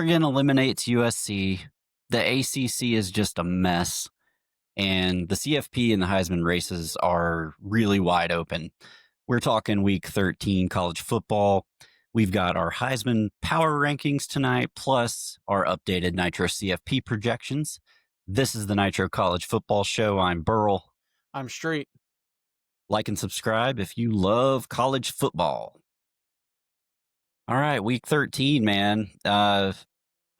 Oregon eliminates USC. The ACC is just a mess. And the CFP and the Heisman races are really wide open. We're talking week 13 college football. We've got our Heisman power rankings tonight, plus our updated Nitro CFP projections. This is the Nitro College Football Show. I'm Burl. I'm Street. Like and subscribe if you love college football. All right, week 13, man.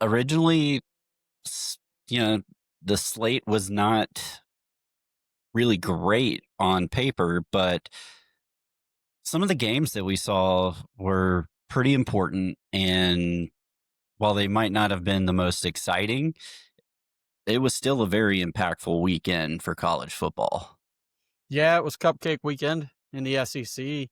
Originally, the slate was not really great on paper, but some of the games that we saw were pretty important. And while they might not have been the most exciting, it was still a very impactful weekend for college football. Yeah, it was Cupcake Weekend in the SEC.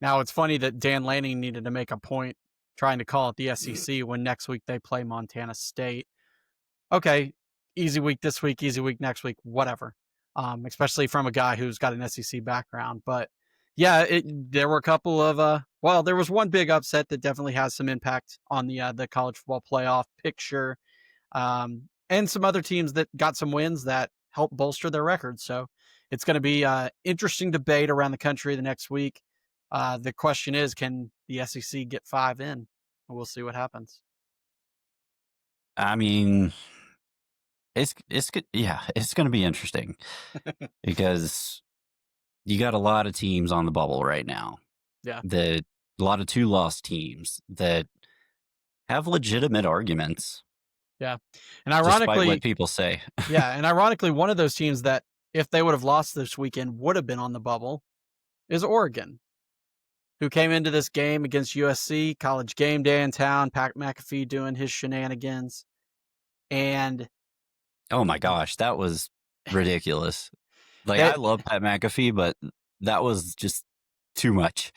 Now, it's funny that Dan Lanning needed to make a point trying to call it the SEC when next week they play Montana State. Okay, easy week this week, easy week next week, whatever. Especially from a guy who's got an SEC background. But yeah, there were a couple of there was one big upset that definitely has some impact on the college football playoff picture, and some other teams that got some wins that helped bolster their records. So it's going to be interesting debate around the country the next week. The question is, can the SEC get 5 in? We'll see what happens. I mean, it's good. Yeah, it's going to be interesting because you got a lot of teams on the bubble right now. Yeah, A lot of 2-loss teams that have legitimate arguments. yeah, and ironically, despite what people say. and ironically, one of those teams that if they would have lost this weekend would have been on the bubble is Oregon, who came into this game against USC, college game day in town, Pat McAfee doing his shenanigans. And oh my gosh, that was ridiculous. I love Pat McAfee, but that was just too much.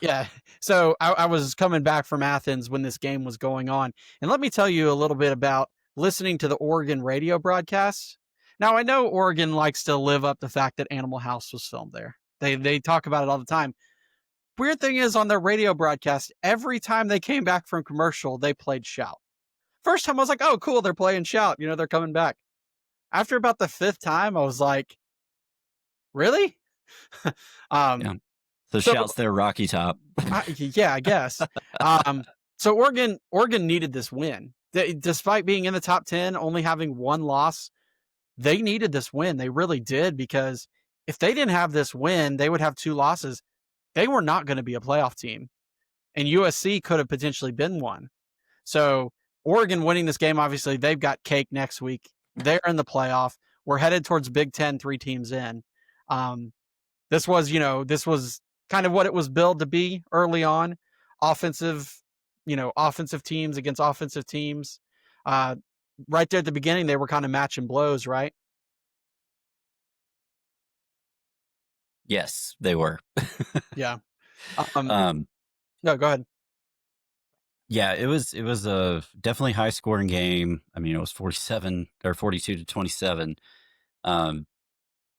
Yeah. So I was coming back from Athens when this game was going on. And let me tell you a little bit about listening to the Oregon radio broadcasts. Now, I know Oregon likes to live up the fact that Animal House was filmed there. They talk about it all the time. Weird thing is, on their radio broadcast, every time they came back from commercial, they played Shout. First time I was like, oh, cool, they're playing Shout. They're coming back. After about the 5th time, I was like, really? Yeah. So Shout's their Rocky Top. Yeah, I guess. So Oregon needed this win. Despite being in the top 10, only having one loss, they needed this win. They really did, because if they didn't have this win, they would have 2 losses. They were not going to be a playoff team. And USC could have potentially been one. So Oregon winning this game, obviously, they've got cake next week. They're in the playoff. We're headed towards Big Ten, 3 teams in. This was kind of what it was billed to be early on. Offensive teams against offensive teams. Right there at the beginning, they were kind of matching blows, right? Yes, they were. Yeah. No, go ahead. Yeah, it was a definitely high scoring game. I mean, it was 47 or 42-27.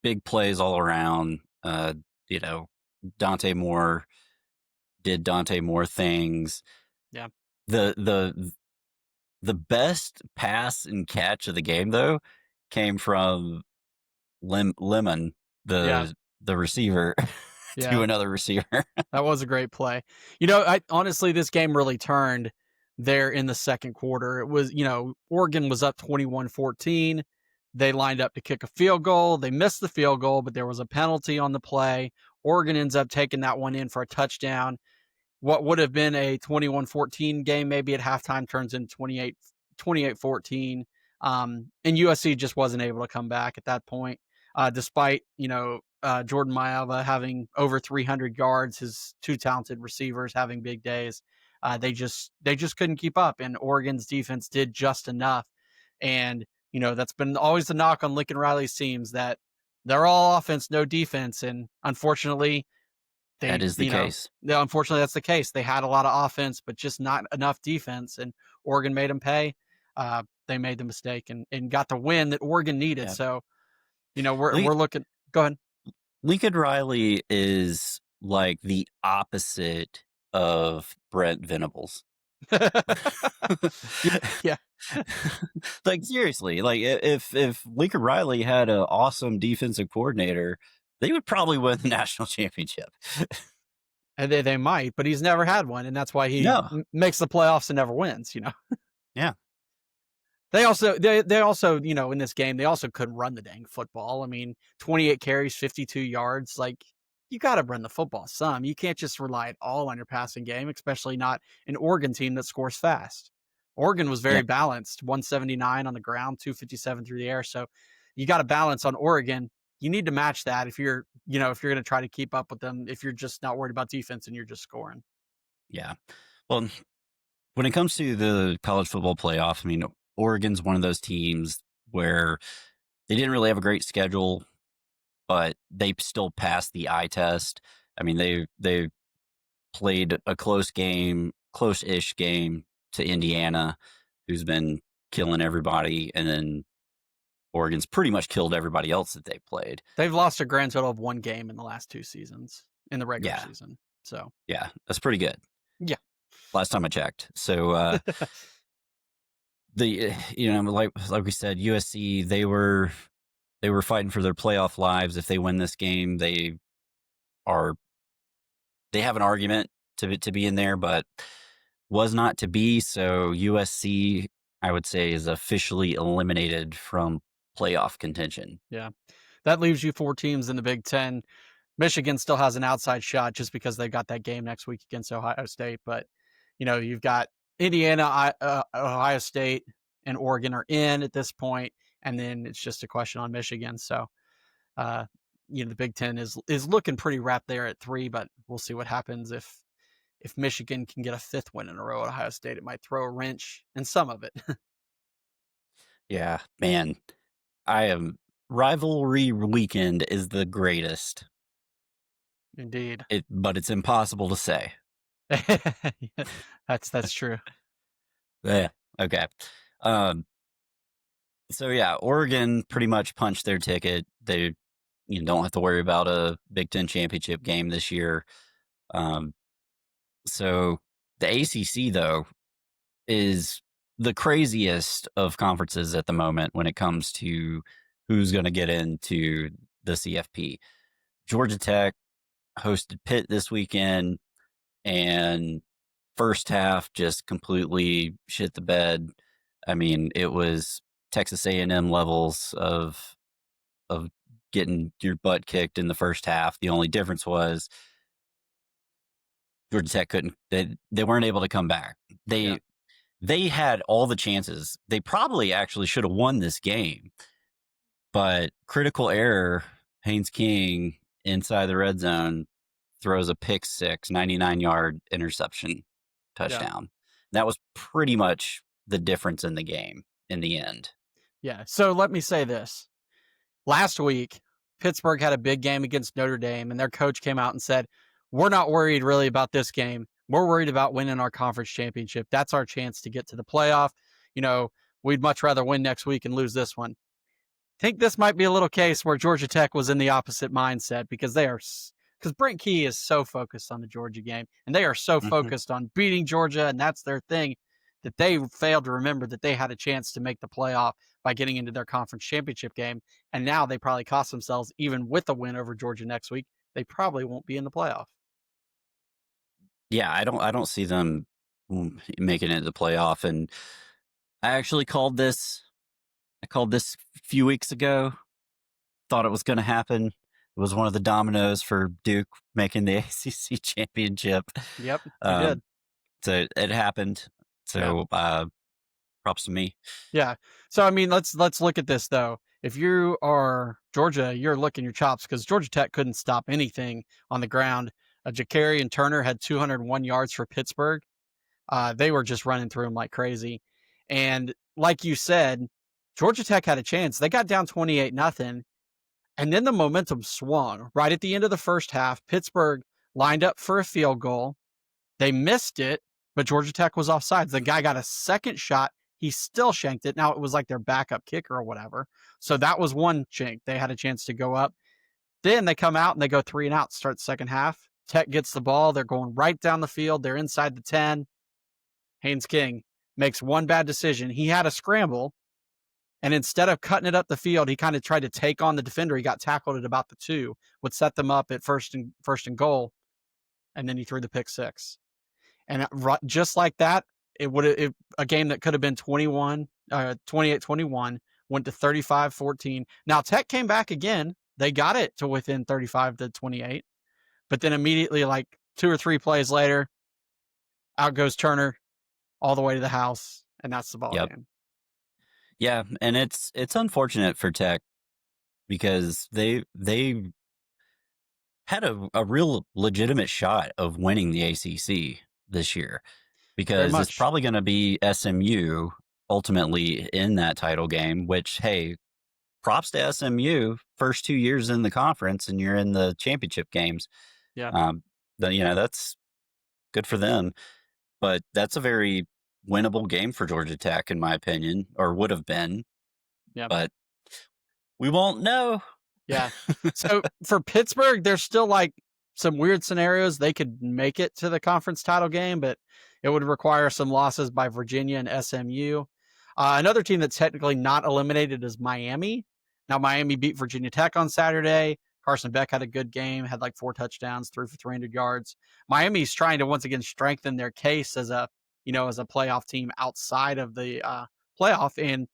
Big plays all around. Dante Moore did Dante Moore things. Yeah. The best pass and catch of the game, though, came from Lemon, the receiver, to another receiver. That was a great play. Honestly, this game really turned there in the second quarter. It was, Oregon was up 21-14. They lined up to kick a field goal. They missed the field goal, but there was a penalty on the play. Oregon ends up taking that one in for a touchdown. What would have been a 21-14 game maybe at halftime turns into 28-14. And USC just wasn't able to come back at that point, despite, Jordan Mailata having over 300 yards, his 2 talented receivers having big days. They just couldn't keep up, and Oregon's defense did just enough. And, that's been always the knock on Lincoln Riley's teams, that they're all offense, no defense. And unfortunately, that is the case. Unfortunately, that's the case. They had a lot of offense, but just not enough defense, and Oregon made them pay. They made the mistake and got the win that Oregon needed. Yeah. So, we're looking. Go ahead. Lincoln Riley is like the opposite of Brent Venables. Yeah. Like seriously, like if Lincoln Riley had an awesome defensive coordinator, they would probably win the national championship. And they might, but he's never had one, and that's why he No, makes the playoffs and never wins. yeah, They also, in this game, they also couldn't run the dang football. I mean, 28 carries, 52 yards. Like, you got to run the football some. You can't just rely at all on your passing game, especially not an Oregon team that scores fast. Oregon was yeah, very balanced, 179 on the ground, 257 through the air. So you got to balance on Oregon. You need to match that if you're going to try to keep up with them, if you're just not worried about defense and you're just scoring. yeah. Well, when it comes to the college football playoff, I mean, Oregon's one of those teams where they didn't really have a great schedule, but they still passed the eye test. I mean, they played a close-ish game to Indiana, who's been killing everybody, and then Oregon's pretty much killed everybody else that they played. They've lost a grand total of one game in the last 2 seasons in the regular Yeah, season. So, yeah, that's pretty good. yeah. Last time I checked. So like we said, USC they were fighting for their playoff lives. If they win this game, are they have an argument to be in there, but was not to be. So USC, I would say, is officially eliminated from playoff contention. Yeah. That leaves you 4 teams in the Big Ten. Michigan still has an outside shot just because they've got that game next week against Ohio State. But, you've got Indiana, Ohio State, and Oregon are in at this point, and then it's just a question on Michigan. So, uh, the Big Ten is looking pretty wrapped there at 3, but we'll see what happens if Michigan can get a 5th win in a row at Ohio State. It might throw a wrench in some of it. Yeah, man, I am rivalry weekend is the greatest. Indeed. But it's impossible to say. Yeah, that's true. Yeah. Okay. Um, so yeah, Oregon pretty much punched their ticket. They don't have to worry about a Big Ten championship game this year. Um, so the ACC though is the craziest of conferences at the moment when it comes to who's going to get into the CFP. Georgia Tech hosted Pitt this weekend, and first half just completely shit the bed. I mean, it was Texas A&M levels of getting your butt kicked in the first half. The only difference was Georgia Tech couldn't. They weren't able to come back. Yeah. They had all the chances. They probably actually should have won this game, but critical error. Haynes King inside the red zone throws a pick six, 99-yard interception Yeah. touchdown. That was pretty much the difference in the game in the end. Yeah. So let me say this. Last week, Pittsburgh had a big game against Notre Dame, and their coach came out and said, "We're not worried really about this game. We're worried about winning our conference championship. That's our chance to get to the playoff. We'd much rather win next week and lose this one." Think this might be a little case where Georgia Tech was in the opposite mindset because Brent Key is so focused on the Georgia game and they are so focused on beating Georgia, and that's their thing, that they failed to remember that they had a chance to make the playoff by getting into their conference championship game. And now they probably cost themselves, even with a win over Georgia next week, they probably won't be in the playoff. Yeah, I don't see them making it to the playoff. And I actually called this. I called this a few weeks ago. Thought it was going to happen. It was one of the dominoes for Duke making the ACC championship. Yep, you did. So it happened. So props to me. Yeah. So I mean, let's look at this though. If you are Georgia, you're licking your chops because Georgia Tech couldn't stop anything on the ground. Ja'Carry and Turner had 201 yards for Pittsburgh. They were just running through them like crazy. And like you said, Georgia Tech had a chance. They got down 28-0, and then the momentum swung right at the end of the first half. Pittsburgh lined up for a field goal. They missed it, but Georgia Tech was offsides. The guy got a second shot. He still shanked it. Now it was like their backup kicker or whatever. So that was one chink. They had a chance to go up. Then they come out and they go 3 and out, start the second half. Tech gets the ball. They're going right down the field. They're inside the 10. Haynes King makes one bad decision. He had a scramble, and instead of cutting it up the field, he kind of tried to take on the defender. He got tackled at about the 2, would set them up at first and goal, and then he threw the pick six. And just like that, it would have a game that could have been 28-21 went to 35-14. Now Tech came back again. They got it to within 35-28, but then immediately, like 2 or 3 plays later, out goes Turner all the way to the house, and that's the ball Yep. game. Yeah, and it's unfortunate for Tech because they had a real legitimate shot of winning the ACC this year, because it's probably going to be SMU ultimately in that title game, which, hey, props to SMU, first 2 years in the conference and you're in the championship games. Yeah. That's good for them, but that's a very winnable game for Georgia Tech, in my opinion, or would have been. Yeah. But we won't know. Yeah. So for Pittsburgh, there's still like some weird scenarios. They could make it to the conference title game, but it would require some losses by Virginia and SMU. Another team that's technically not eliminated is Miami. Now, Miami beat Virginia Tech on Saturday. Carson Beck had a good game, had like 4 touchdowns, threw for 300 yards. Miami's trying to once again strengthen their case as a playoff team outside of the playoff, and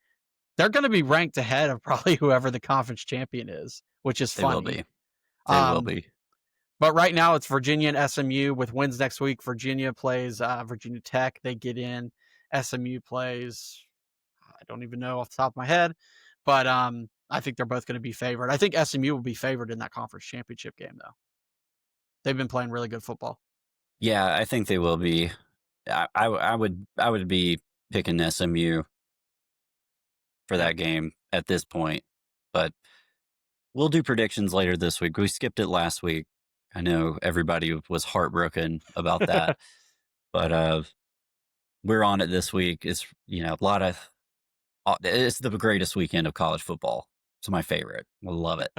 they're going to be ranked ahead of probably whoever the conference champion is, which is funny. They will be. They will be. But right now it's Virginia and SMU with wins next week. Virginia plays Virginia Tech. They get in. SMU plays, I don't even know off the top of my head, but I think they're both going to be favored. I think SMU will be favored in that conference championship game, though. They've been playing really good football. Yeah, I think they will be. I would be picking SMU for that game at this point, but we'll do predictions later this week. We skipped it last week. I know everybody was heartbroken about that, but we're on it this week. It's it's the greatest weekend of college football. It's my favorite. I love it.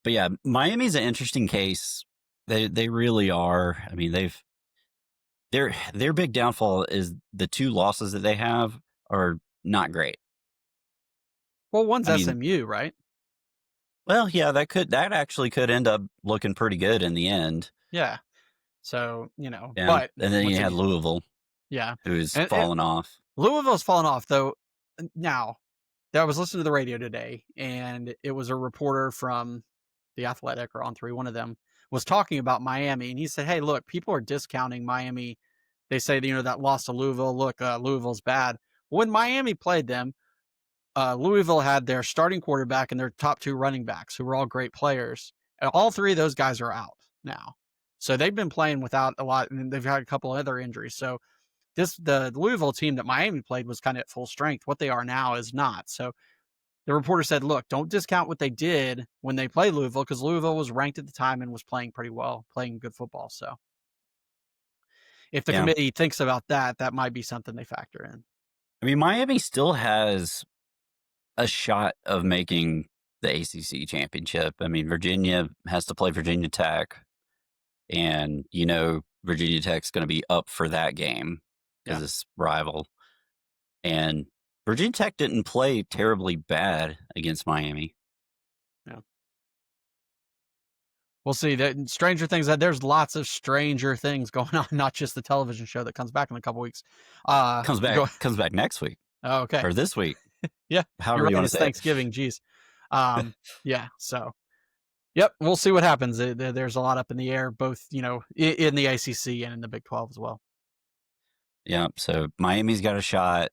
But yeah, Miami's an interesting case. They really are. I mean, their big downfall is the 2 losses that they have are not great. Well, one's SMU, right? Well, yeah, that actually could end up looking pretty good in the end. Yeah. So, Yeah. but and then you had Louisville. Yeah. Who's fallen off. Louisville's fallen off, though. Now, I was listening to the radio today, and it was a reporter from The Athletic or On 3, one of them, was talking about Miami, and he said, hey, look, people are discounting Miami. They say, that loss to Louisville, look, Louisville's bad. When Miami played them, Louisville had their starting quarterback and their top 2 running backs, who were all great players. And all 3 of those guys are out now. So they've been playing without a lot, and they've had a couple other injuries. So the Louisville team that Miami played was kind of at full strength. What they are now is not. So the reporter said, look, don't discount what they did when they played Louisville, because Louisville was ranked at the time and was playing pretty well, playing good football. So if the committee thinks about that, that might be something they factor in. I mean, Miami still has a shot of making the ACC championship. I mean, Virginia has to play Virginia Tech, and Virginia Tech's going to be up for that game because it's rival. And Virginia Tech didn't play terribly bad against Miami. Yeah. We'll see. Stranger Things, there's lots of Stranger Things going on, not just the television show that comes back in a couple weeks. Comes back next week. Oh, okay. Or this week. Yeah. However you want to say Thanksgiving. Geez. Yeah. So, yep. We'll see what happens. There's a lot up in the air, both, in the ACC and in the Big 12 as well. Yeah. So Miami's got a shot.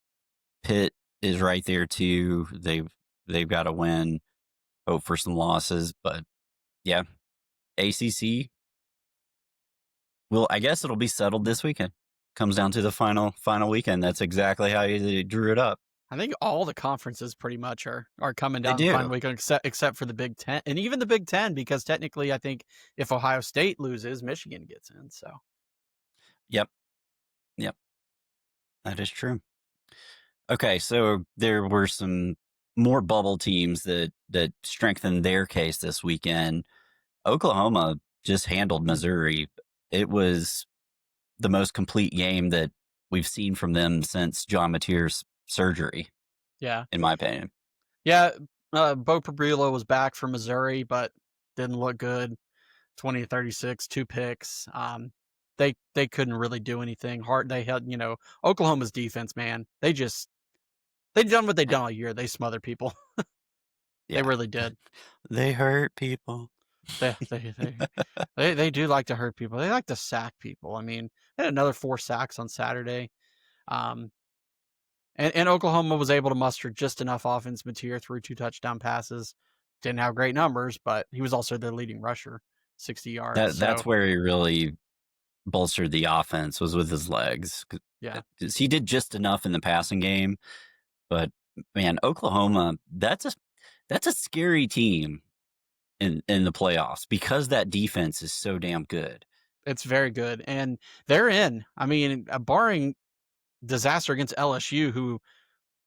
Pitt is right there too. They've got to win. Hope for some losses, but yeah, ACC. Well, I guess it'll be settled this weekend. Comes down to the final weekend. That's exactly how they drew it up. I think all the conferences pretty much are coming down the final weekend, except for the Big Ten, and even the Big Ten, because technically, I think if Ohio State loses, Michigan gets in. So, yep, that is true. Okay, so there were some more bubble teams that strengthened their case this weekend. Oklahoma just handled Missouri. It was the most complete game that we've seen from them since John Mateer's surgery, Yeah. in my opinion. Yeah, Bo Pribula was back from Missouri, but didn't look good. 20 36, 2 picks. They couldn't really do anything. Hard they had, Oklahoma's defense, man. They done what they done all year. They smother people. They Yeah. really did. They hurt people. They they they they do like to hurt people. They like to sack people. I mean, they had another 4 sacks on Saturday. Um, and Oklahoma was able to muster just enough offense. Mateer threw 2 touchdown passes. Didn't have great numbers, but he was also their leading rusher, 60 yards. That's So, where he really bolstered the offense, was with his legs. yeah, 'Cause he did just enough in the passing game, but man, Oklahoma, that's a scary team in the playoffs because that defense is so damn good. it's very good. And they're in. I mean, barring disaster against LSU, who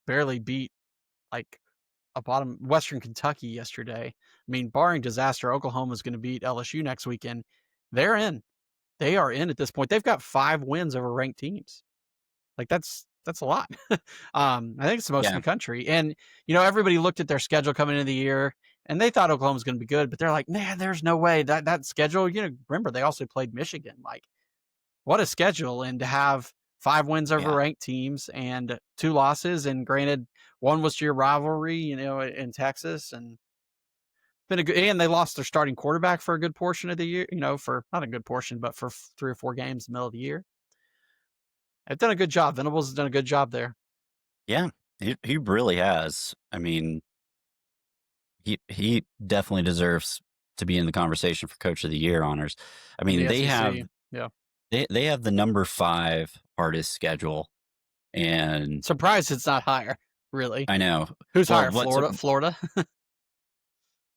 barely beat like a bottom Western Kentucky yesterday. I mean, barring disaster, Oklahoma's going to beat LSU next weekend. They're in. They are in at this point. They've got 5 wins over ranked teams. Like that's a lot. I think it's the most in Yeah, the country. And everybody looked at their schedule coming into the year, and they thought Oklahoma was going to be good, but they're like, man, there's no way that schedule. Remember they also played Michigan. Like, what a schedule! And to have 5 wins over yeah, ranked teams and 2 losses, and granted, one was to your rivalry, in Texas, and been a good. And they lost their starting quarterback for a good portion of the year. For not a good portion, but for 3 or 4 games in the middle of the year. They've done a good job. Venables has done a good job there yeah. He really has. I mean, he definitely deserves to be in the conversation for Coach of the Year honors. I in mean, the they have SEC. Yeah. they have the number 5 hardest schedule, and Surprised it's not higher, really. I know. Who's Well, higher? Florida? Florida?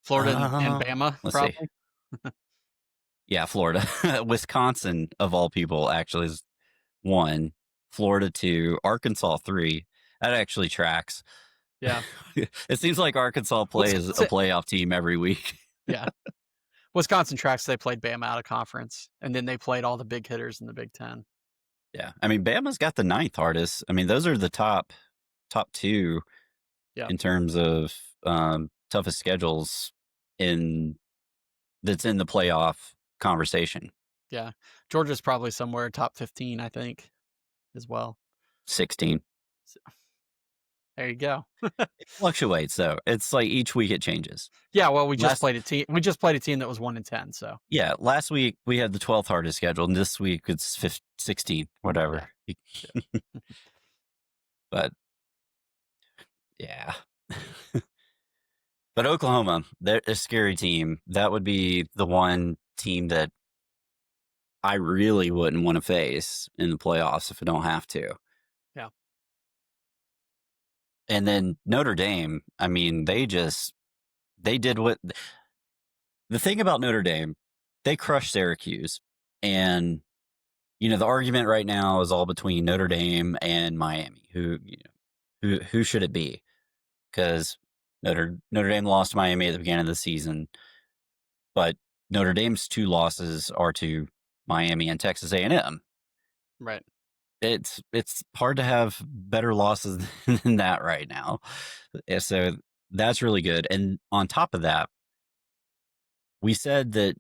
Florida and Bama, let's see. probably? Yeah, Florida. Wisconsin, of all people, actually is 1, Florida 2, Arkansas 3. That actually tracks. Yeah. It seems like Arkansas plays a Wisconsin playoff team every week. yeah. Wisconsin tracks, they played Bama out of conference, and then they played all the big hitters in the Big Ten. Yeah. I mean, Bama's got the 9th hardest. I mean, those are the top 2 Yeah. in terms of toughest schedules in that's in the playoff conversation. Yeah. Georgia's probably somewhere top 15, I think, as well. 16. So, there you go. It fluctuates though. It's like each week it changes. Yeah, well, we just Last played a team. We just played a team that was 1-10, so Yeah, last week we had the 12th hardest schedule, and this week it's 16, whatever. yeah. But yeah. But Oklahoma, they're a scary team. That would be the one team that I really wouldn't want to face in the playoffs if I don't have to. Yeah. And then Notre Dame, I mean, they did what the thing about Notre Dame, they crushed Syracuse. And, the argument right now is all between Notre Dame and Miami. Who should it be? Because Notre Dame lost to Miami at the beginning of the season, but Notre Dame's 2 losses are to Miami and Texas A&M. Right. It's hard to have better losses than that right now. So that's really good. And on top of that, we said that,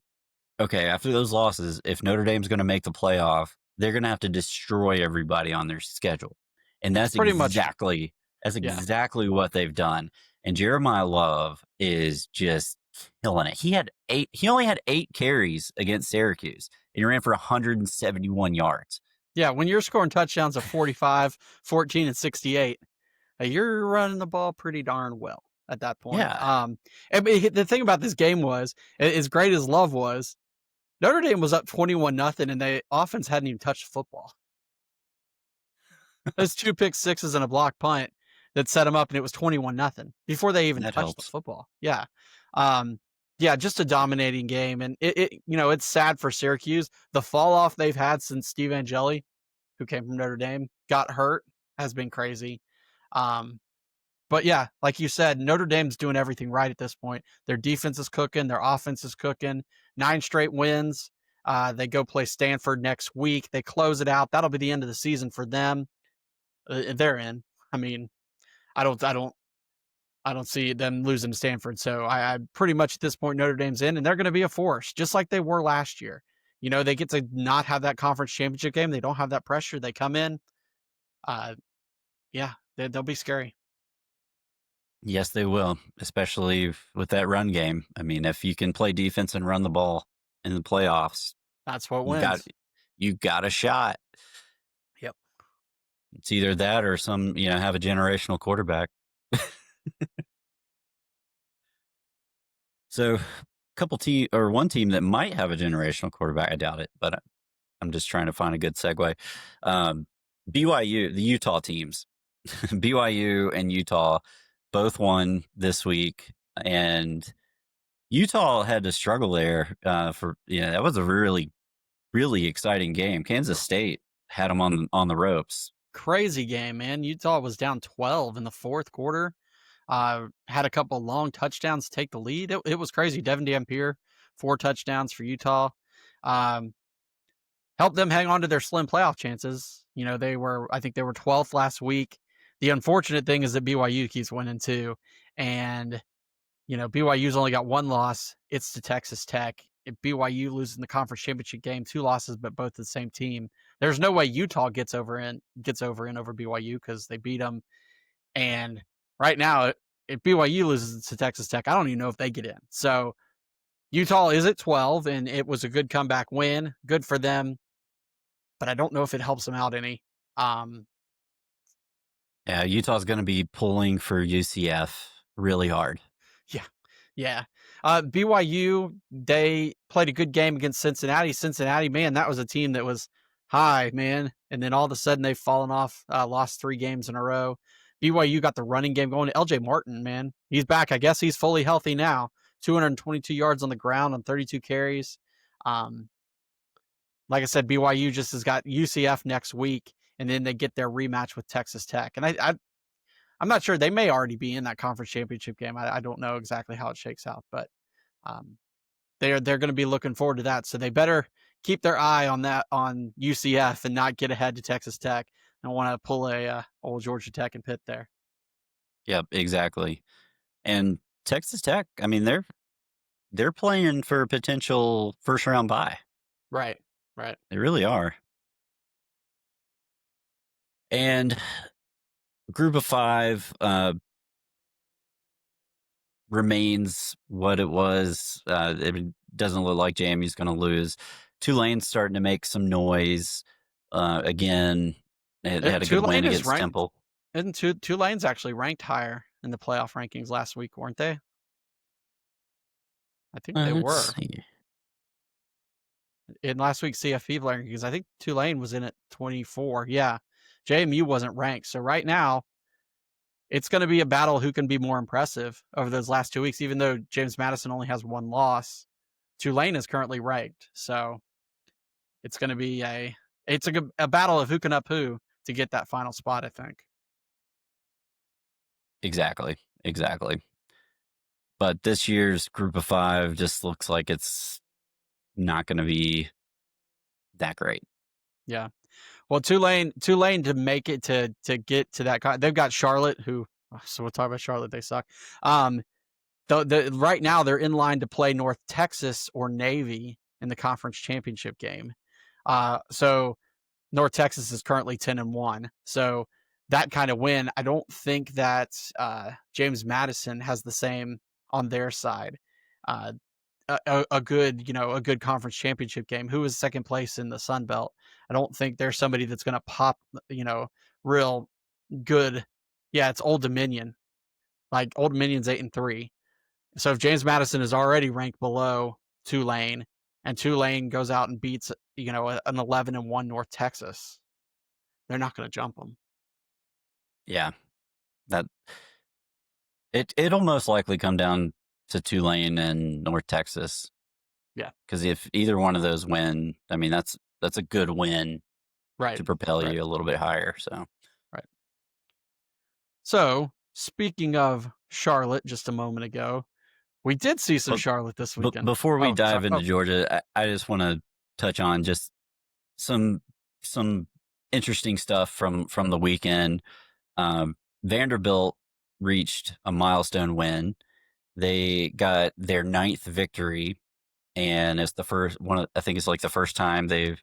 okay, after those losses, if Notre Dame's going to make the playoff, they're going to have to destroy everybody on their schedule. And that's Pretty much. exactly Yeah. what they've done. And Jeremiah Love is just killing it. He only had 8 carries against Syracuse, and he ran for 171 yards. Yeah, when you're scoring touchdowns of 45, 14, and 68, you're running the ball pretty darn well at that point. Yeah. The thing about this game was, as great as Love was, Notre Dame was up 21-0, and the offense hadn't even touched the football. Those 2 pick sixes and a block punt that set them up, and it was 21-0 before they even That touched helps. the football. Yeah. Yeah, just a dominating game. And it's sad for Syracuse. The fall off they've had since Steve Angeli, who came from Notre Dame, got hurt, has been crazy. But yeah, like you said, Notre Dame's doing everything right at this point. Their defense is cooking, their offense is cooking, 9 straight wins. They go play Stanford next week. They close it out. That'll be the end of the season for them. They're in. I mean, I don't, I don't, I don't see them losing to Stanford. So I pretty much at this point Notre Dame's in, and they're going to be a force, just like they were last year. You know, they get to not have that conference championship game. They don't have that pressure. They come in. Uh, yeah, they'll be scary. Yes, they will, especially with that run game. I mean, if you can play defense and run the ball in the playoffs, That's what you got wins. you got a shot. Yep. It's either that or have a generational quarterback. So, one team that might have a generational quarterback. I doubt it, but I'm just trying to find a good segue. BYU, the Utah teams, BYU and Utah both won this week, and Utah had to struggle there that was a really, really exciting game. Kansas State had them on the ropes. Crazy game, man. Utah was down 12 in the fourth quarter. Had a couple long touchdowns to take the lead. It was crazy. Devin Dampier, 4 touchdowns for Utah. Helped them hang on to their slim playoff chances. You know, I think they were 12th last week. The unfortunate thing is that BYU keeps winning too. And, BYU's only got 1 loss. It's to Texas Tech. If BYU loses in the conference championship game, 2 losses, but both the same team, there's no way Utah gets over in over BYU because they beat them. And right now, if BYU loses to Texas Tech, I don't even know if they get in. So Utah is at 12, and it was a good comeback win. Good for them, but I don't know if it helps them out any. Yeah, Utah's going to be pulling for UCF really hard. Yeah. Yeah. BYU, they played a good game against Cincinnati. Cincinnati, man, that was a team that was high, man. And then all of a sudden they've fallen off, lost 3 games in a row. BYU got the running game going. LJ Martin, man, he's back. I guess he's fully healthy now. 222 yards on the ground on 32 carries. Like I said, BYU just has got UCF next week, and then they get their rematch with Texas Tech. And I'm not sure, they may already be in that conference championship game. I don't know exactly how it shakes out, but they're going to be looking forward to that. So they better keep their eye on UCF and not get ahead to Texas Tech. I don't want to pull a old Georgia Tech and Pitt there. Yep, exactly. And Texas Tech, I mean, they're playing for a potential first round bye. Right. Right. They really are. And Group of 5 remains what it was. It doesn't look like JMU's going to lose. Tulane's starting to make some noise again. It had a good win against Temple. Isn't Tulane's actually ranked higher in the playoff rankings last week, weren't they? I think they were. See. In last week's CFP rankings, I think Tulane was in at 24. Yeah. JMU wasn't ranked. So right now, it's going to be a battle who can be more impressive over those last 2 weeks. Even though James Madison only has 1 loss, Tulane is currently ranked. So it's going to be a battle of who can up who to get that final spot, I think. Exactly. But this year's Group of 5 just looks like it's not going to be that great. Yeah. Well, Tulane to make it to get to that, they've got Charlotte, so we'll talk about Charlotte. They suck. Right now they're in line to play North Texas or Navy in the conference championship game. So North Texas is currently 10-1. So that kind of win, I don't think that James Madison has the same on their side. A good conference championship game. Who is second place in the Sun Belt? I don't think there's somebody that's going to pop, real good. Yeah, it's Old Dominion. Like Old Dominion's 8-3. So if James Madison is already ranked below Tulane, and Tulane goes out and beats, an 11-1 North Texas, they're not going to jump them. Yeah, that it'll most likely come down to Tulane and North Texas. Yeah, because if either one of those win, I mean that's a good win, right, to propel you a little bit higher. So right. So speaking of Charlotte, just a moment ago, we did see some Charlotte this weekend. Before we dive into Georgia, I just want to touch on just some some interesting stuff from the weekend. Vanderbilt reached a milestone win. They got their ninth victory, and it's the first one. I think it's like the first time they've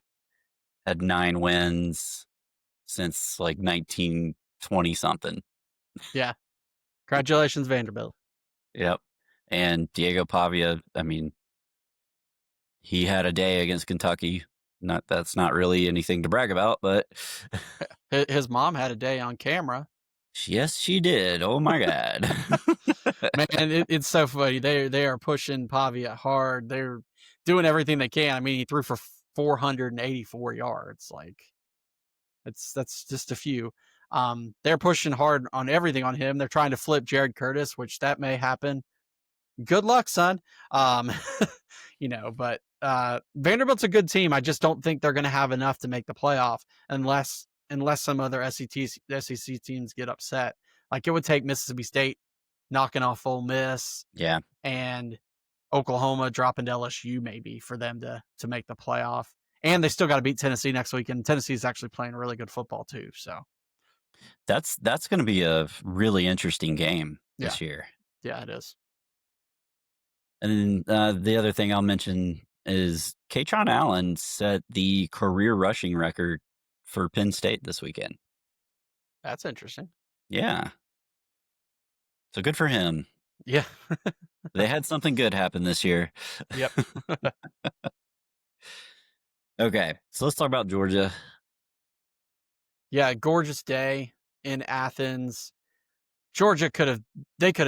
had 9 wins since like 1920 something. Yeah. Congratulations, Vanderbilt. Yep. And Diego Pavia, I mean, he had a day against Kentucky. Not That's not really anything to brag about, but His mom had a day on camera. yes, she did. Oh my god. Man, it's so funny. They are pushing Pavia hard. They're doing everything they can. I mean, he threw for 484 yards. Like that's just a few. They're pushing hard on everything on him. They're trying to flip Jared Curtis, which that may happen. Good luck, son. Um, but Vanderbilt's a good team. I just don't think they're going to have enough to make the playoff unless some other SEC teams get upset. Like it would take Mississippi State knocking off Ole Miss Yeah. and Oklahoma dropping to LSU maybe for them to make the playoff. And they still got to beat Tennessee next week, and Tennessee's actually playing really good football too. So That's going to be a really interesting game yeah, this year. yeah, it is. And then the other thing I'll mention is Katron Allen set the career rushing record for Penn State this weekend. That's interesting. Yeah. So good for him. Yeah. They had something good happen this year. Yep. Okay. So let's talk about Georgia. Yeah, gorgeous day in Athens. Georgia could have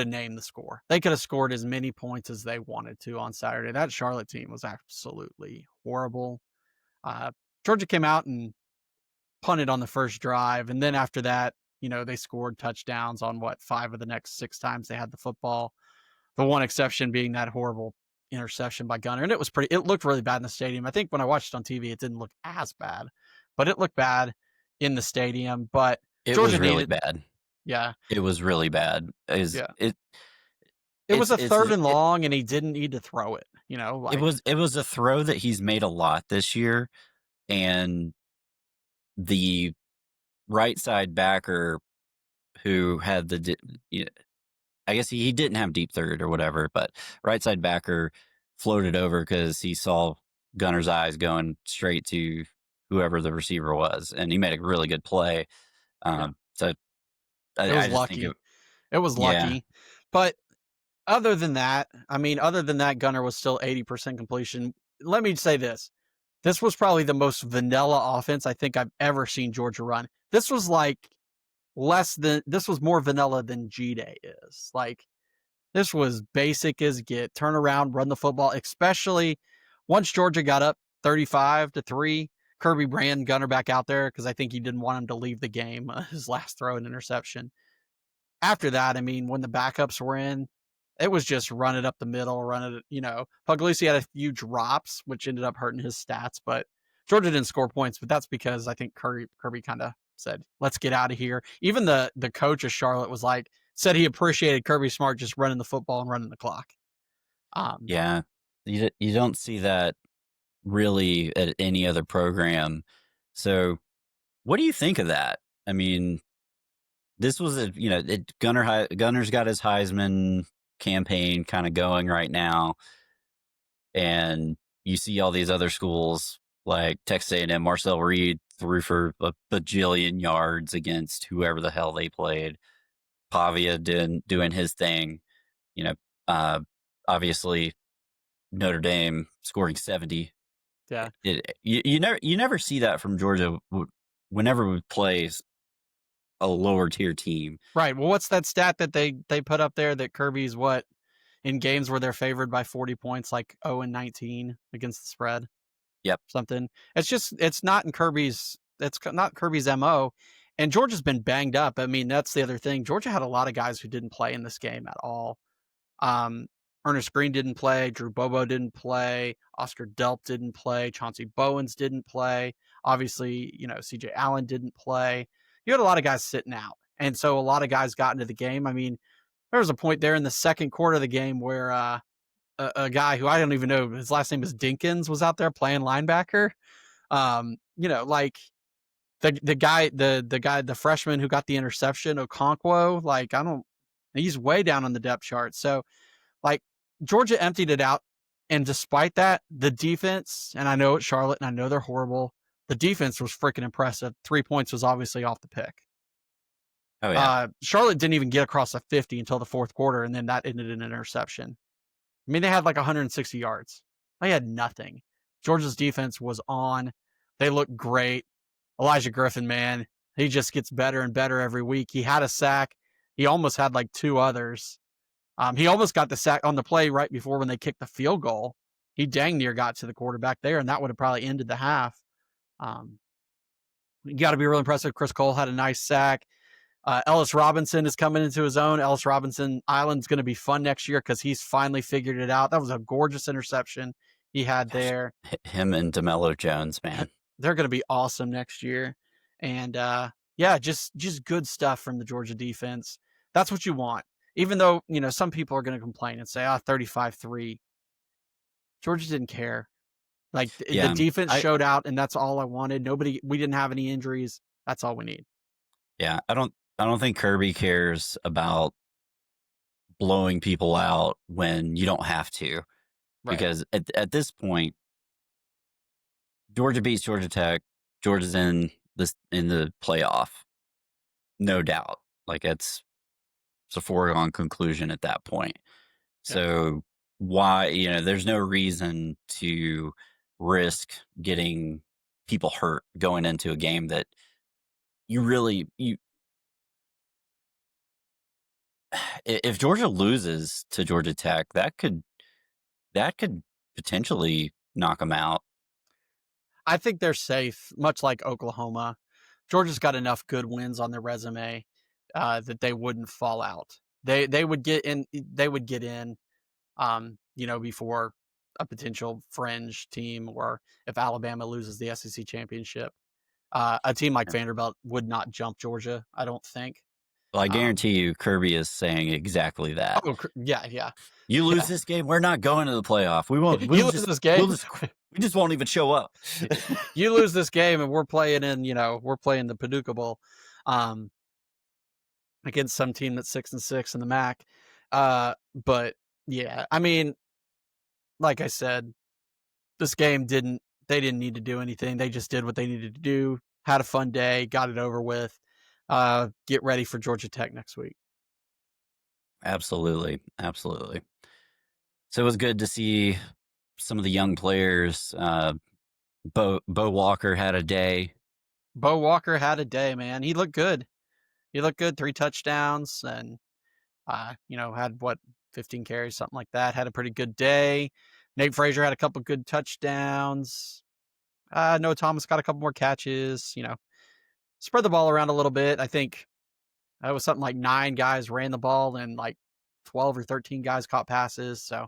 named the score. They could have scored as many points as they wanted to on Saturday. That Charlotte team was absolutely horrible. Georgia came out and punted on the first drive, and then after that, they scored touchdowns on 5 of the next 6 times they had the football. The one exception being that horrible interception by Gunner, and it looked really bad in the stadium. I think when I watched it on TV, it didn't look as bad, but it looked bad in the stadium. But It Georgia was really needed, bad. yeah, It was really bad. yeah. It It was a it's third and long, and he didn't need to throw it. it was a throw that he's made a lot this year, and the right side backer who had I guess he didn't have deep third or whatever, but right side backer floated over because he saw Gunner's eyes going straight to whoever the receiver was, and he made a really good play. yeah, So it was I just think lucky. It was yeah, lucky, but other than that, Gunner was still 80% completion. Let me say this: this was probably the most vanilla offense I think I've ever seen Georgia run. This was more vanilla than G-Day is. Like this was basic as get. Turn around, run the football, especially once Georgia got up 35-3. Kirby ran Gunner back out there because I think he didn't want him to leave the game. His last throw and interception. After that, I mean, when the backups were in, it was just run it up the middle, run it, Puglisi had a few drops, which ended up hurting his stats, but Georgia didn't score points, but that's because I think Kirby kind of said, let's get out of here. Even the coach of Charlotte said he appreciated Kirby Smart just running the football and running the clock. yeah. You don't see that really at any other program. So, what do you think of that? I mean, this was Gunner's got his Heisman campaign kind of going right now, and you see all these other schools like Texas A&M. Marcel Reed threw for a bajillion yards against whoever the hell they played. Pavia doing his thing. You know, uh, obviously Notre Dame scoring 70. Yeah. You never see that from Georgia whenever we play a lower tier team. Right. Well, what's that stat that they put up there that Kirby's in games where they're favored by 40 points, like 0-19 against the spread? Yep. Something. It's not Kirby's MO. And Georgia's been banged up. I mean, that's the other thing. Georgia had a lot of guys who didn't play in this game at all. Ernest Green didn't play. Drew Bobo didn't play. Oscar Delp didn't play. Chauncey Bowens didn't play. Obviously, CJ Allen didn't play. You had a lot of guys sitting out. And so a lot of guys got into the game. I mean, there was a point there in the second quarter of the game where a guy who I don't even know his last name is Dinkins was out there playing linebacker. Like the freshman who got the interception, Okonkwo, like he's way down on the depth chart. So like Georgia emptied it out. And despite that, the defense, and I know it's Charlotte and I know they're horrible, the defense was freaking impressive. 3 points was obviously off the pick. Oh yeah. Charlotte didn't even get across the 50 until the fourth quarter, and then that ended in an interception. I mean, they had like 160 yards. They had nothing. Georgia's defense was on. They looked great. Elijah Griffin, man, he just gets better and better every week. He had a sack. He almost had like two others. He almost got the sack on the play right before when they kicked the field goal. He dang near got to the quarterback there, and that would have probably ended the half. You got to be really impressive. Chris Cole had a nice sack. Ellis Robinson is coming into his own. Ellis Robinson Island's going to be fun next year because he's finally figured it out. That was a gorgeous interception he had Gosh, there. him and DeMello Jones, man. They're going to be awesome next year. And just good stuff from the Georgia defense. That's what you want. Even though, some people are going to complain and say, 35-3. Georgia didn't care. Like the defense showed out, and that's all I wanted. We didn't have any injuries. That's all we need. Yeah, I don't think Kirby cares about blowing people out when you don't have to, Right. because at this point, Georgia beats Georgia Tech. Georgia's in the playoff, no doubt. Like it's a foregone conclusion at that point. So why, there's no reason to risk getting people hurt going into a game that if Georgia loses to Georgia Tech, that could potentially knock them out. I think they're safe, much like Oklahoma. Georgia's got enough good wins on their resume that they wouldn't fall out. They would get in. They would get in. Before a potential fringe team, or if Alabama loses the SEC championship, a team like Vanderbilt would not jump Georgia, I don't think. Well, I guarantee you, Kirby is saying exactly that. Oh, yeah. You lose this game, we're not going to the playoff. We won't. You lose this game, we just won't even show up. You lose this game, and we're playing the Paducah Bowl, against some team that's 6-6 in the MAC. But yeah, I mean, like I said, this game they didn't need to do anything. They just did what they needed to do. Had a fun day, got it over with. Get ready for Georgia Tech next week. Absolutely. So it was good to see some of the young players. Bo Walker had a day. Bo Walker had a day, man. He looked good. 3 touchdowns, and had 15 carries, something like that. Had a pretty good day. Nate Frazier had a couple good touchdowns. Noah Thomas got a couple more catches. Spread the ball around a little bit. I think it was something like 9 guys ran the ball, and like 12 or 13 guys caught passes. So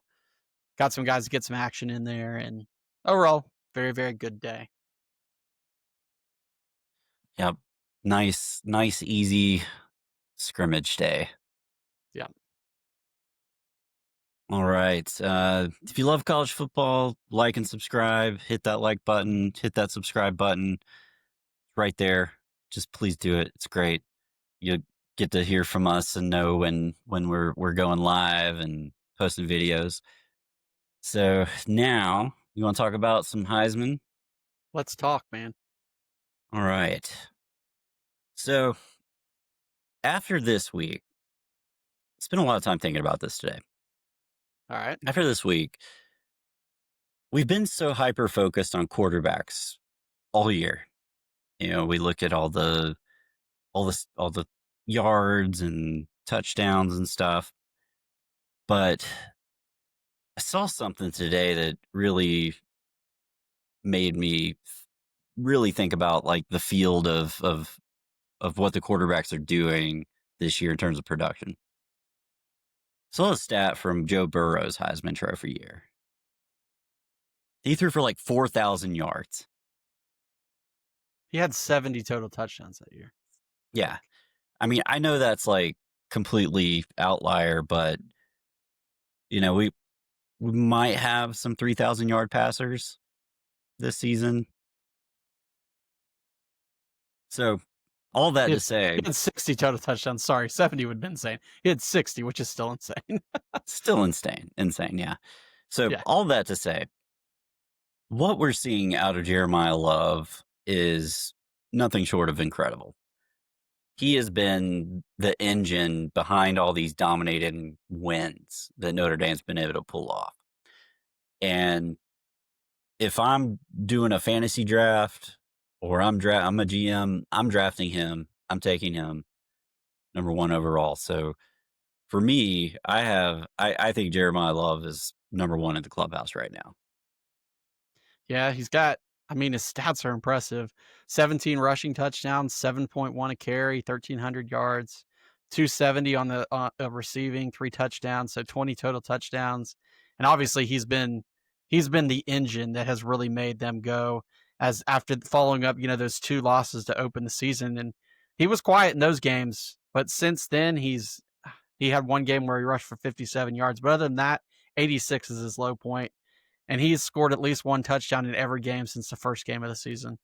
got some guys to get some action in there, and overall, very, very good day. Yep. Nice, easy scrimmage day. Yeah. All right. If you love college football, like and subscribe. Hit that like button. Hit that subscribe button. Right there. Just please do it. It's great. You get to hear from us and know when we're going live and posting videos. So now you want to talk about some Heisman? Let's talk, man. All right. So after this week, spent a lot of time thinking about this today. All right. After this week, we've been so hyper focused on quarterbacks all year. We look at all the yards and touchdowns and stuff. But I saw something today that really made me really think about like the field of what the quarterbacks are doing this year in terms of production. Saw a stat from Joe Burrow's Heisman Trophy year. He threw for like 4,000 yards. He had 70 total touchdowns that year. Yeah. I mean, I know that's like completely outlier, but we might have some 3,000-yard passers this season. So all that He to had, say, he had 60 total touchdowns. Sorry, 70 would have been insane. He had 60, which is still insane. still insane, yeah. So Yeah. all that to say, what we're seeing out of Jeremiah Love is nothing short of incredible. He has been the engine behind all these dominating wins that Notre Dame's been able to pull off. And if I'm doing a fantasy draft or I'm a GM, I'm drafting him. I'm taking him number 1 overall. So for me, I think Jeremiah Love is number 1 in the clubhouse right now. Yeah, I mean, his stats are impressive. 17 rushing touchdowns, 7.1 a carry, 1,300 yards, 270 on the receiving, 3 touchdowns, so 20 total touchdowns. And obviously, he's been the engine that has really made them go. As after following up, those 2 losses to open the season, and he was quiet in those games, but since then he had one game where he rushed for 57 yards. But other than that, 86 is his low point. And he's scored at least 1 touchdown in every game since the first game of the season.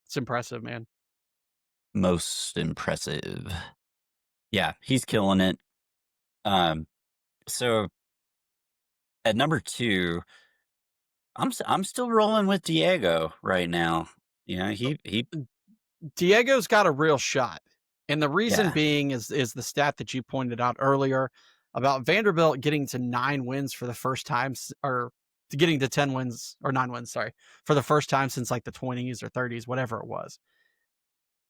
It's impressive, man. Most impressive. Yeah, he's killing it. So at number 2, I'm still rolling with Diego right now. He Diego's got a real shot. And the reason yeah. being is the stat that you pointed out earlier about Vanderbilt getting to 9 wins for the first time, or getting to 10 wins or 9 wins, sorry, for the first time since like the 20s or 30s, whatever it was.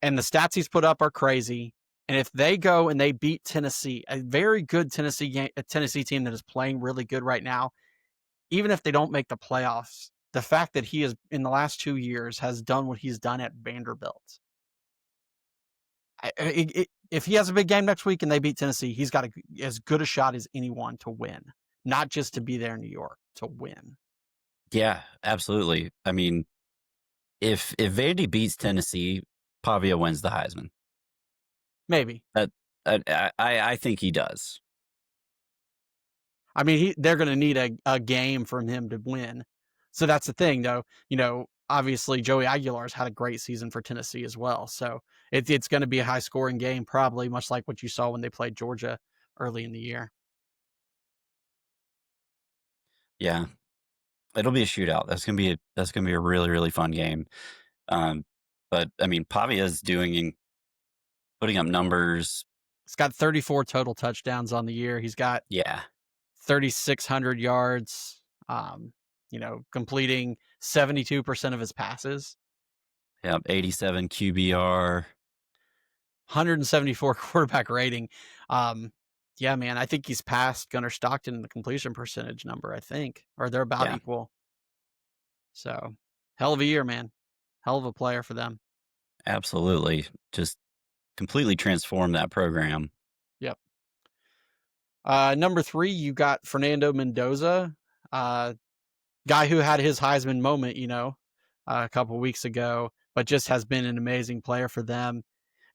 And the stats he's put up are crazy. And if they go and they beat Tennessee, a very good Tennessee team that is playing really good right now, even if they don't make the playoffs, the fact that he has in the last 2 years has done what he's done at Vanderbilt. If he has a big game next week and they beat Tennessee, he's got as good a shot as anyone to win, not just to be there in New York, to win. Yeah, absolutely. I mean, if Vandy beats Tennessee, Pavia wins the Heisman. Maybe. I think he does. I mean, they're going to need a game from him to win. So that's the thing, though. Obviously, Joey Aguilar's had a great season for Tennessee as well. So it's going to be a high scoring game, probably, much like what you saw when they played Georgia early in the year. Yeah, it'll be a shootout. That's gonna be a really really fun game. But I mean, Pavia's putting up numbers. He's got 34 total touchdowns on the year. He's got Yeah, 3,600 yards. Completing 72% of his passes. yeah, 87 QBR. 174 quarterback rating. Yeah, man, I think he's passed Gunnar Stockton in the completion percentage number, I think, or they're about Yeah, equal. So, hell of a year, man. Hell of a player for them. absolutely. Just completely transformed that program. Yep. Number 3, you got Fernando Mendoza, guy who had his Heisman moment, a couple weeks ago, but just has been an amazing player for them.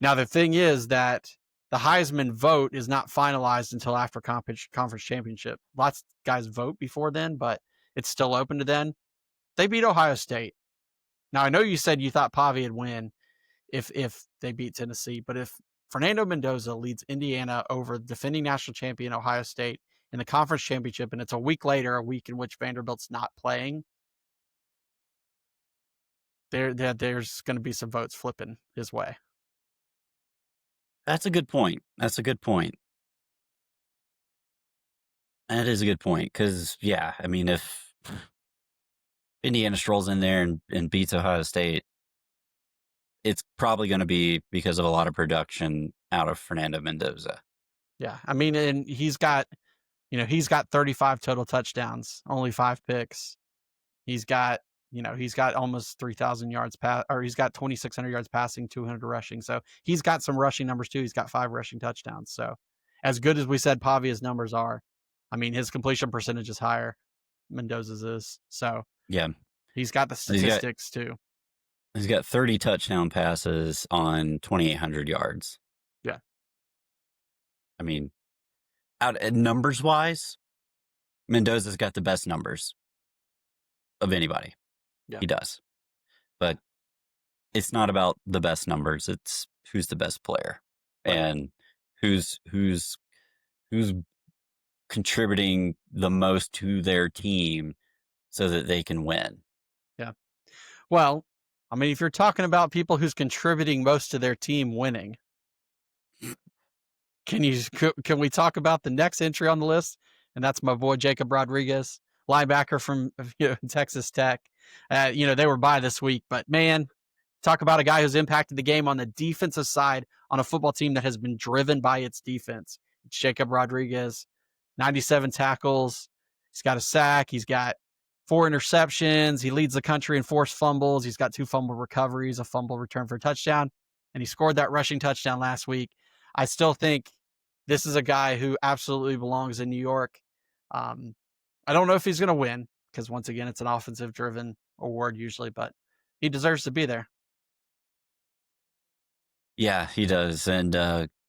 Now, the thing is that the Heisman vote is not finalized until after conference championship. Lots of guys vote before then, but it's still open to then. They beat Ohio State. Now, I know you said you thought Pavia would win if they beat Tennessee, but if Fernando Mendoza leads Indiana over defending national champion Ohio State in the conference championship, and it's a week later, a week in which Vanderbilt's not playing, there's going to be some votes flipping his way. That's a good point. That's a good point. That is a good point because, yeah, I mean, if Indiana strolls in there and beats Ohio State, it's probably going to be because of a lot of production out of Fernando Mendoza. Yeah, I mean, and he's got 35 total touchdowns, only 5 picks. He's got almost 3,000 yards or he's got 2,600 yards passing, 200 rushing. So he's got some rushing numbers too. He's got 5 rushing touchdowns. So as good as we said Pavia's numbers are, I mean, his completion percentage is higher. Mendoza's is. So Yeah. he's got the statistics too. He's got 30 touchdown passes on 2,800 yards. Yeah. I mean, out numbers wise, Mendoza's got the best numbers of anybody. Yeah. He does. But it's not about the best numbers. It's who's the best player Right. and who's contributing the most to their team so that they can win. Yeah. Well, I mean, if you're talking about people who's contributing most to their team winning, can we talk about the next entry on the list? And that's my boy Jacob Rodriguez, linebacker from Texas Tech. They were by this week, but man, talk about a guy who's impacted the game on the defensive side on a football team that has been driven by its defense. It's Jacob Rodriguez, 97 tackles. He's got a sack. He's got 4 interceptions. He leads the country in forced fumbles. He's got 2 fumble recoveries, a fumble return for a touchdown, and he scored that rushing touchdown last week. I still think this is a guy who absolutely belongs in New York. I don't know if he's going to win because once again, it's an offensive driven award usually, but he deserves to be there. Yeah, he does. And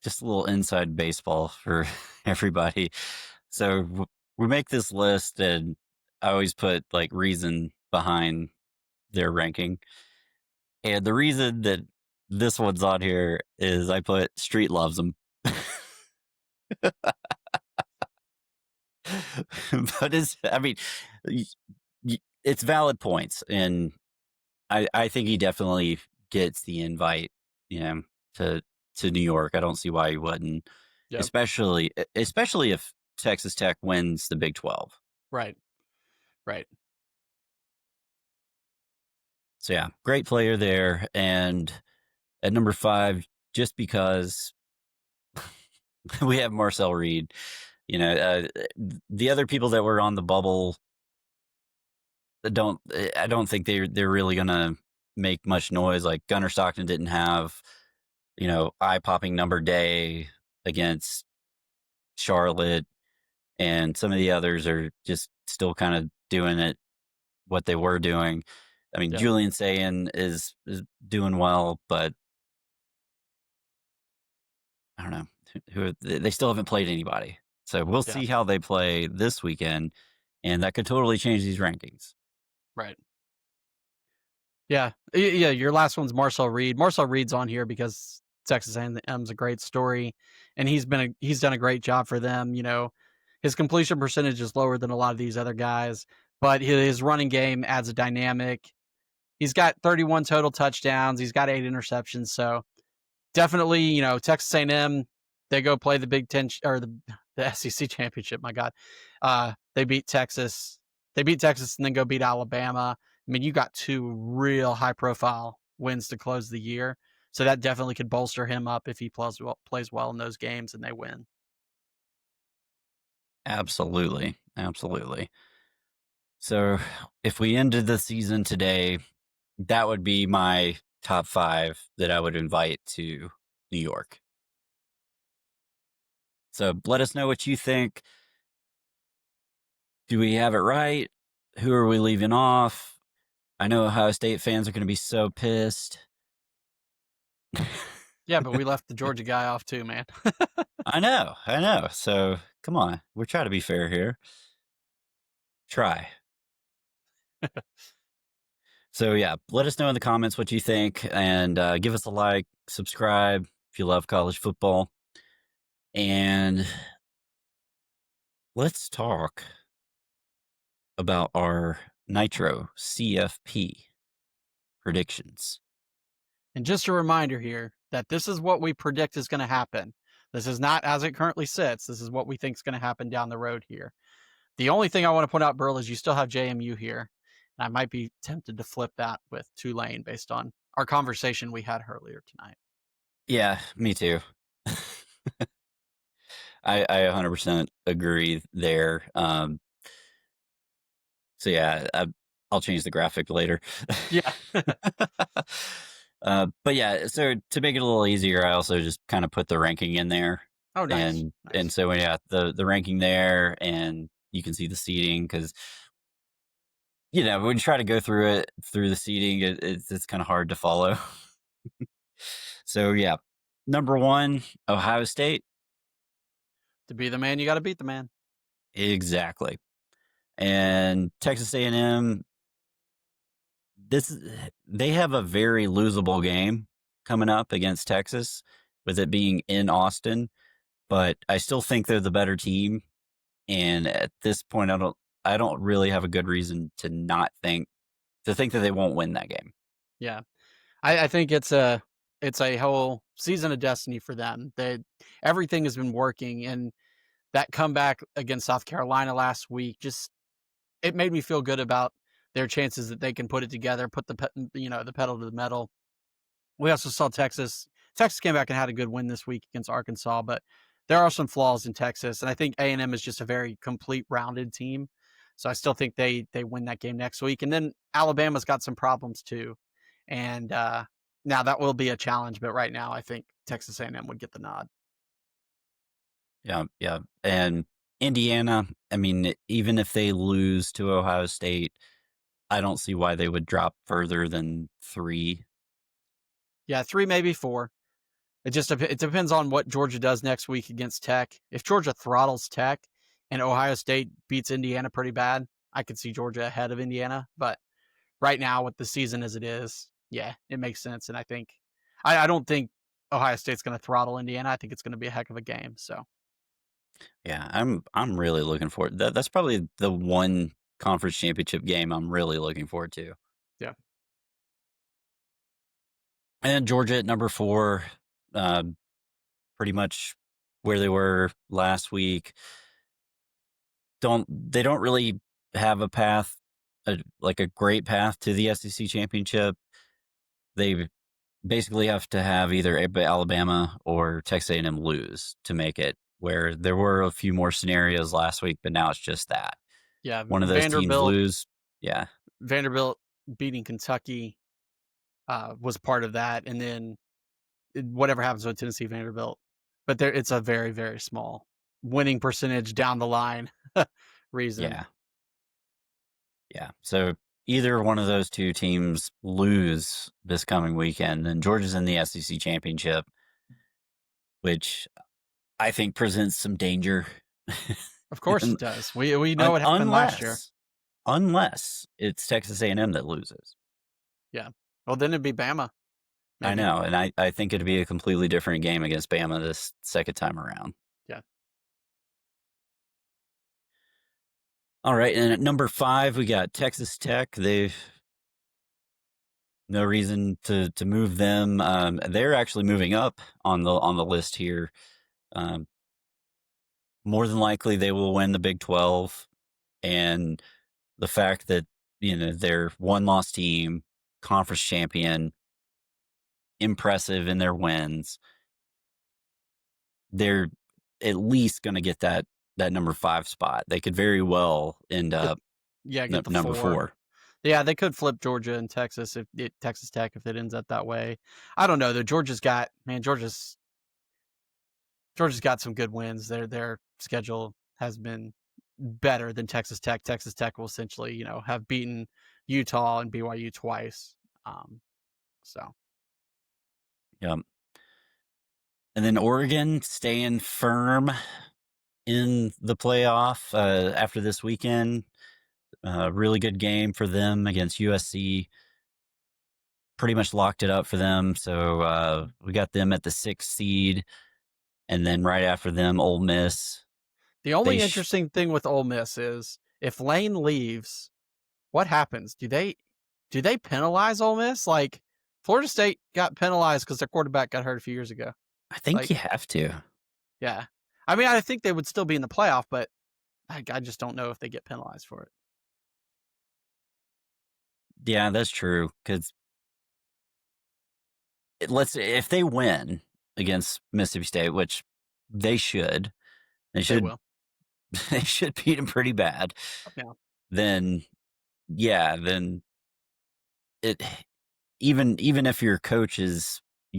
just a little inside baseball for everybody. So we make this list, and I always put like reason behind their ranking. And the reason that this one's on here is I put Street loves him. But it's valid points. And I think he definitely gets the invite, you know, to New York. I don't see why he wouldn't, Yep. especially if Texas Tech wins the Big 12. Right. Right. So yeah, great player there. And at number 5, just because we have Marcel Reed, the other people that were on the bubble I don't think they're really gonna make much noise. Like Gunnar Stockton didn't have, eye-popping number day against Charlotte, and some of the others are just still kind of doing it what they were doing. I mean, Yep. Julian Sayin is doing well, but I don't know who they still haven't played anybody. So we'll Yeah. see how they play this weekend, and that could totally change these rankings. Right. Yeah. Yeah. Your last one's Marcel Reed. Marcel Reed's on here because Texas A&M's a great story, and he's done a great job for them. His completion percentage is lower than a lot of these other guys, but his running game adds a dynamic. He's got 31 total touchdowns. He's got 8 interceptions. So definitely, Texas A&M, they go play the Big Ten or the SEC championship. My God, they beat Texas. They beat Texas and then go beat Alabama. I mean, you got 2 real high profile wins to close the year, so that definitely could bolster him up if he plays well in those games and they win. Absolutely, absolutely. So if we ended the season today, that would be my top 5 that I would invite to New York. So let us know what you think. Do we have it right? Who are we leaving off? I know Ohio State fans are going to be so pissed. Yeah, but we left the Georgia guy off too, man. I know. So come on, we're trying to be fair here. Try. So yeah, let us know in the comments what you think, and give us a like, subscribe if you love college football, and let's talk about our Nitro CFP predictions. And just a reminder here that this is what we predict is going to happen. This is not as it currently sits. This is what we think is going to happen down the road here. The only thing I want to point out, Burl, is you still have JMU here. And I might be tempted to flip that with Tulane based on our conversation we had earlier tonight. Yeah, me too. I 100% agree there. So yeah, I'll change the graphic later. Yeah. But yeah, so to make it a little easier, I also just kind of put the ranking in there, Oh, nice. and Nice. so yeah, the ranking there, and you can see the seating because when you try to go through the seating, it's kind of hard to follow. So yeah, number 1, Ohio State. To be the man, you got to beat the man. Exactly. And Texas A&M, this they have a very losable game coming up against Texas, with it being in Austin. But I still think they're the better team, and at this point, I don't really have a good reason to not think that they won't win that game. Yeah. I think it's a whole season of destiny for them. Everything has been working, and that comeback against South Carolina last week just it made me feel good about their chances that they can put it together, put the pedal to the metal. We also saw Texas. Texas came back and had a good win this week against Arkansas, but there are some flaws in Texas, and I think A&M is just a very complete, rounded team. So I still think they win that game next week. And then Alabama's got some problems too, and now that will be a challenge. But right now, I think Texas A&M would get the nod. Yeah, yeah. And Indiana, I mean, even if they lose to Ohio State, I don't see why they would drop further than 3. Yeah, 3, maybe 4. It depends on what Georgia does next week against Tech. If Georgia throttles Tech and Ohio State beats Indiana pretty bad, I could see Georgia ahead of Indiana. But right now, with the season as it is, yeah, it makes sense. And I don't think Ohio State's going to throttle Indiana. I think it's going to be a heck of a game. So Yeah, I'm really looking forward. That's probably the one conference championship game I'm really looking forward to. yeah, And Georgia at number 4, uh, pretty much where they were last week. They don't really have a path, like a great path to the SEC championship. They basically have to have either Alabama or Texas A&M lose to make it. Where there were a few more scenarios last week, but now it's just that yeah. one of those teams lose. Yeah, Vanderbilt beating Kentucky was part of that, and then whatever happens with Tennessee Vanderbilt, but it's a very very small winning percentage down the line reason. yeah, yeah. So either one of those two teams lose this coming weekend, then Georgia's in the SEC championship, which I think presents some danger. Of course it does. We know what happened last year. unless it's Texas A&M that loses. Yeah. Well, then it'd be Bama, I maybe. know, and I think it'd be a completely different game against Bama this second time around. Yeah. All right, and at number 5 we got Texas Tech. They've no reason to move them. They're actually moving up on the list here. Um, More than likely, they will win the Big 12, and the fact that they're one-loss team, conference champion, impressive in their wins, they're at least going to get that number 5 spot. They could very well end Get, up yeah, get the number 4. 4. Yeah, they could flip Georgia and Texas Texas Tech if it ends up that way. I don't know though. Georgia's got some good wins. Their schedule has been better than Texas Tech. Texas Tech will essentially, have beaten Utah and BYU twice. So Yep. And then Oregon staying firm in the playoff after this weekend. Really good game for them against USC. Pretty much locked it up for them. So we got them at the 6th seed, and then right after them, Ole Miss. the only They interesting thing with Ole Miss is if Lane leaves, what happens? Do they penalize Ole Miss? Like Florida State got penalized because their quarterback got hurt a few years ago. I think Like, you have to. yeah. I mean, I think they would still be in the playoff, but I just don't know if they get penalized for it. Yeah, that's true. Because if they win against Mississippi State, which they should, they They should will. they should beat them pretty bad. Yeah. Then then it even if your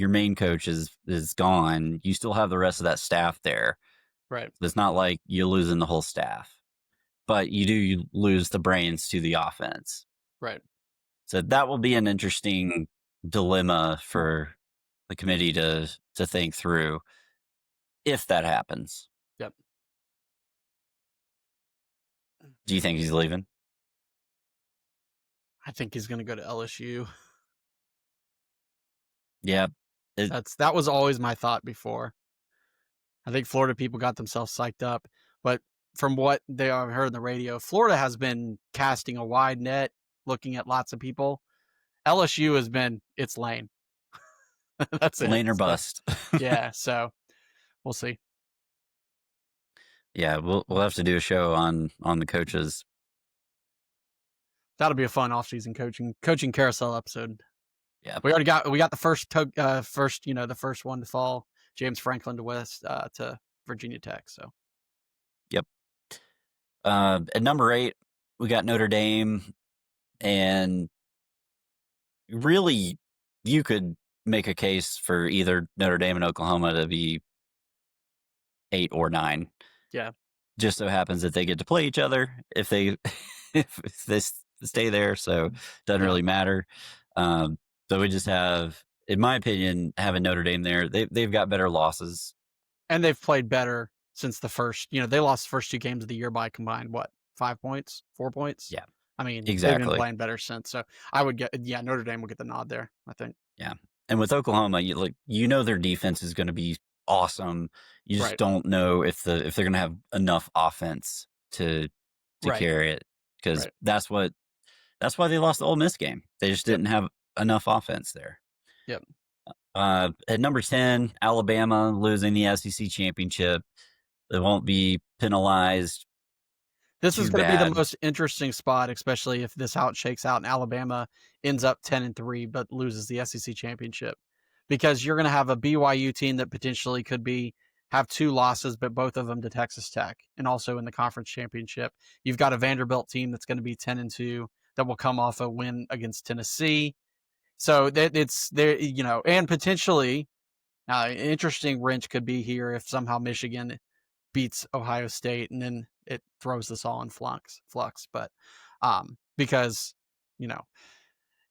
main coach is gone, you still have the rest of that staff there. Right. It's not like you're losing the whole staff, but you lose the brains to the offense. Right. So that will be an interesting dilemma for the committee to think through if that happens. Yep. Do you think he's leaving? I think he's going to go to LSU. Yeah. That was always my thought before. I think Florida people got themselves psyched up, but from what they have heard on the radio, Florida has been casting a wide net, looking at lots of people. LSU has been its lane. That's it. Lane or So, bust. yeah, so we'll see. Yeah, we'll have to do a show on the coaches. That'll be a fun off-season coaching carousel episode. Yeah. We got the first the first one to fall, James Franklin to Virginia Tech. So Yep. At number 8, we got Notre Dame, and really, you could make a case for either Notre Dame and Oklahoma to be 8 or 9. yeah, Just so happens that they get to play each other if they if they stay there, so it doesn't really matter. So we just have, in my opinion, having Notre Dame there, they've got better losses. and they've played better since the first. They lost the first 2 games of the year by combined 5 points, 4 points. Yeah, I mean, they've been exactly. playing better since. So I would Notre Dame will get the nod there, I think. Yeah, and with Oklahoma, their defense is going to be awesome. You just don't know if they're going to have enough offense to carry it, because that's why they lost the Ole Miss game. They just didn't have enough offense there. Yep. At number 10, Alabama losing the SEC championship. They won't be penalized. This is going to be the most interesting spot, especially if how it shakes out and Alabama ends up 10-3 but loses the SEC championship, because you're going to have a BYU team that potentially could have 2 losses, but both of them to Texas Tech, and also in the conference championship. You've got a Vanderbilt team that's going to be 10-2 that will come off a win against Tennessee. So it's there, and potentially an interesting wrench could be here if somehow Michigan beats Ohio State, and then it throws this all in flux. But because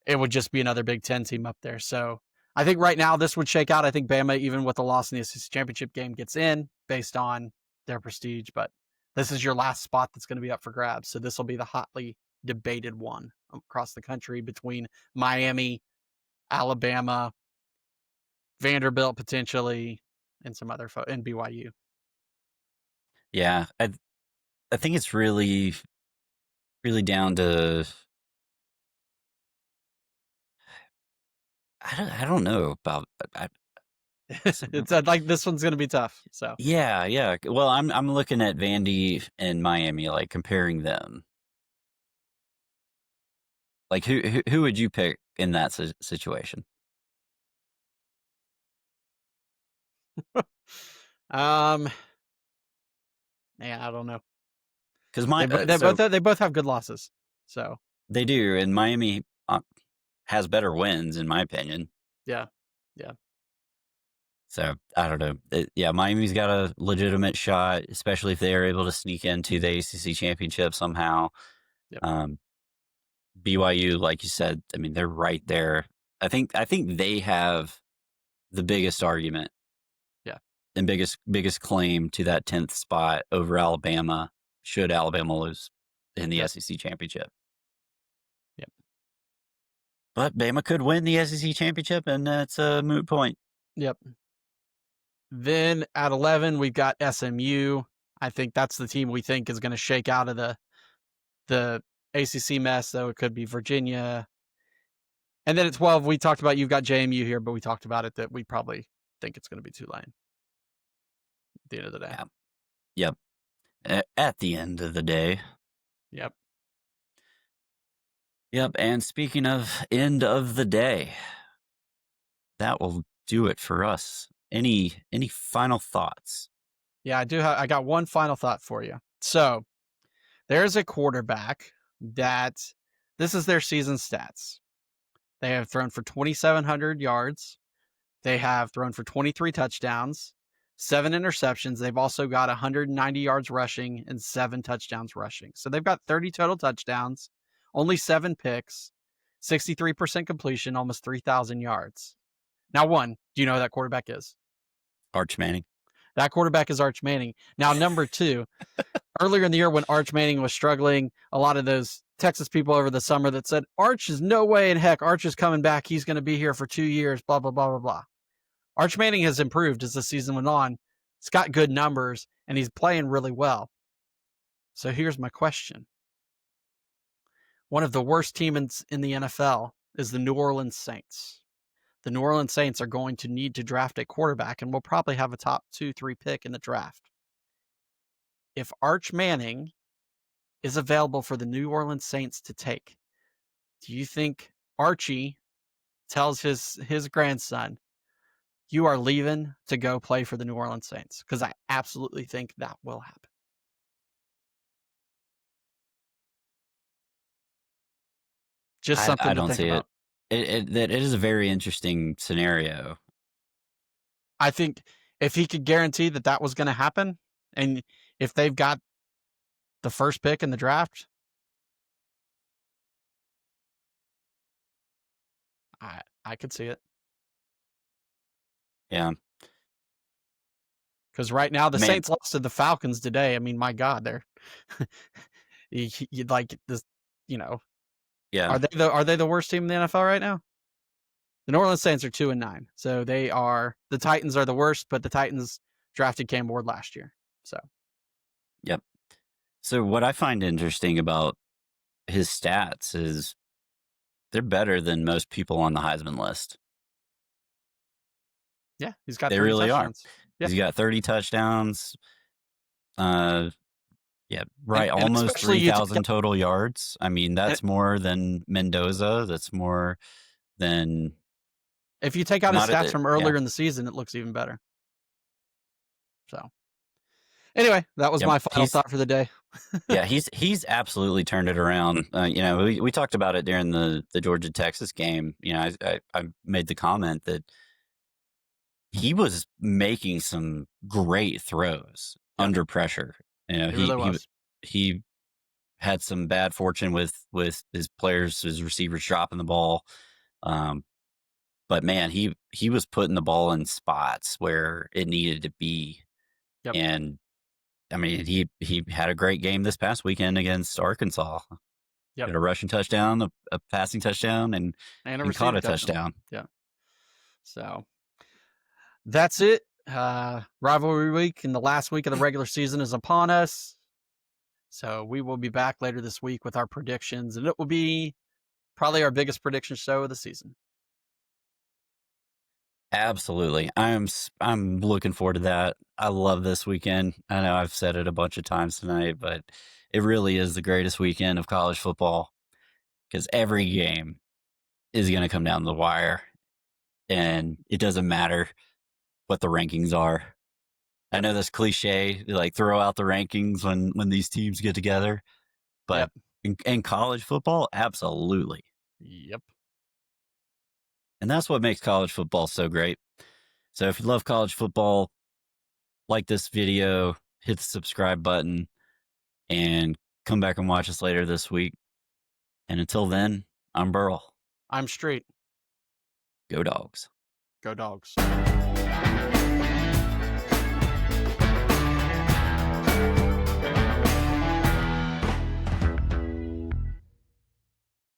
it would just be another Big Ten team up there. So I think right now this would shake out. I think Bama, even with the loss in the SEC championship game, gets in based on their prestige. But this is your last spot that's going to be up for grabs. So this will be the hotly debated one across the country between Miami, Alabama, Vanderbilt potentially, and some other and BYU. Yeah, I think it's really, really down to, I don't know about. It's like this one's going to be tough. So yeah. Well, I'm looking at Vandy and Miami, like comparing them. Like who would you pick in that situation? Yeah, I don't know. Because they both have good losses, so they do, and Miami has better wins, in my opinion. Yeah. So I don't know. Miami's got a legitimate shot, especially if they are able to sneak into the ACC championship somehow. Yep. BYU, like you said, I mean, they're right there. I think they have the biggest argument. Yeah. And biggest claim to that 10th spot over Alabama, should Alabama lose in the SEC championship. Yep. But Bama could win the SEC championship, and that's a moot point. Yep. Then at 11, we've got SMU. I think that's the team we think is going to shake out of the ACC mess, though it could be Virginia. And then at 12, we talked about, you've got JMU here, but we talked about it that we probably think it's going to be Tulane at the end of the day. Yeah. Yep. At the end of the day. Yep. And speaking of end of the day, that will do it for us. Any final thoughts? Yeah, I do. I got one final thought for you. So there's a quarterback that this is their season stats. They have thrown for 2,700 yards. They have thrown for 23 touchdowns, 7 interceptions. They've also got 190 yards rushing and 7 touchdowns rushing. So they've got 30 total touchdowns, only 7 picks, 63% completion, almost 3,000 yards. Now, do you know who that quarterback is? Arch Manning. That quarterback is Arch Manning. Now, number 2, earlier in the year when Arch Manning was struggling, a lot of those Texas people over the summer that said, Arch is no way in heck, Arch is coming back. He's going to be here for 2 years, blah, blah, blah, blah, blah. Arch Manning has improved as the season went on. He's got good numbers, and he's playing really well. So here's my question. One of the worst teams in the NFL is the New Orleans Saints. The New Orleans Saints are going to need to draft a quarterback, and we'll probably have a top 2-3 pick in the draft. If Arch Manning is available for the New Orleans Saints to take, do you think Archie tells his grandson, you are leaving to go play for the New Orleans Saints? Because I absolutely think that will happen. Just something I to don't think see about. It is a very interesting scenario. I think if he could guarantee that that was going to happen, and if they've got the first pick in the draft, I could see it. Yeah. Because right now the Man, Saints lost to the Falcons today. I mean, my God, they're you'd like this, you know. yeah. Are they the worst team in the NFL right now? The New Orleans Saints are 2-9, so they are. The Titans are the worst, but the Titans drafted Cam Ward last year. So, Yep. So what I find interesting about his stats is they're better than most people on the Heisman list. yeah, he's got They 30 really are. touchdowns. Yeah. He's got 30 touchdowns. Yeah, right. And Almost especially you take 3,000 total yards. I mean, and that's more than Mendoza. That's more than if you take out his not. stats from Yeah, earlier in the season, it looks even better. So, anyway, that was yep. my final thought for the day. Yeah, he's absolutely turned it around. You know, we talked about it during the Georgia Texas game. You know, I made the comment that he was making some great throws Yep, under pressure. You know, he really was. he had some bad fortune with his players, his receivers dropping the ball. But man, he was putting the ball in spots where it needed to be. Yep, And I mean, he had a great game this past weekend against Arkansas. yep. Had a rushing touchdown, a passing touchdown, And a and caught receiving a touchdown. touchdown. Yeah. So that's it. Rivalry week and the last week of the regular season is upon us. So we will be back later this week with our predictions, and it will be probably our biggest prediction show of the season. Absolutely. I'm looking forward to that. I love this weekend. I know I've said it a bunch of times tonight, but it really is the greatest weekend of college football because every game is going to come down to the wire, and it doesn't matter what the rankings are. I know that's cliche, like throw out the rankings when these teams get together, but in college football, absolutely. Yep. And that's what makes college football so great. So if you love college football, like this video, hit the subscribe button, and come back and watch us later this week. And until then, I'm Burl. I'm Street. Go Dogs. Go Dogs.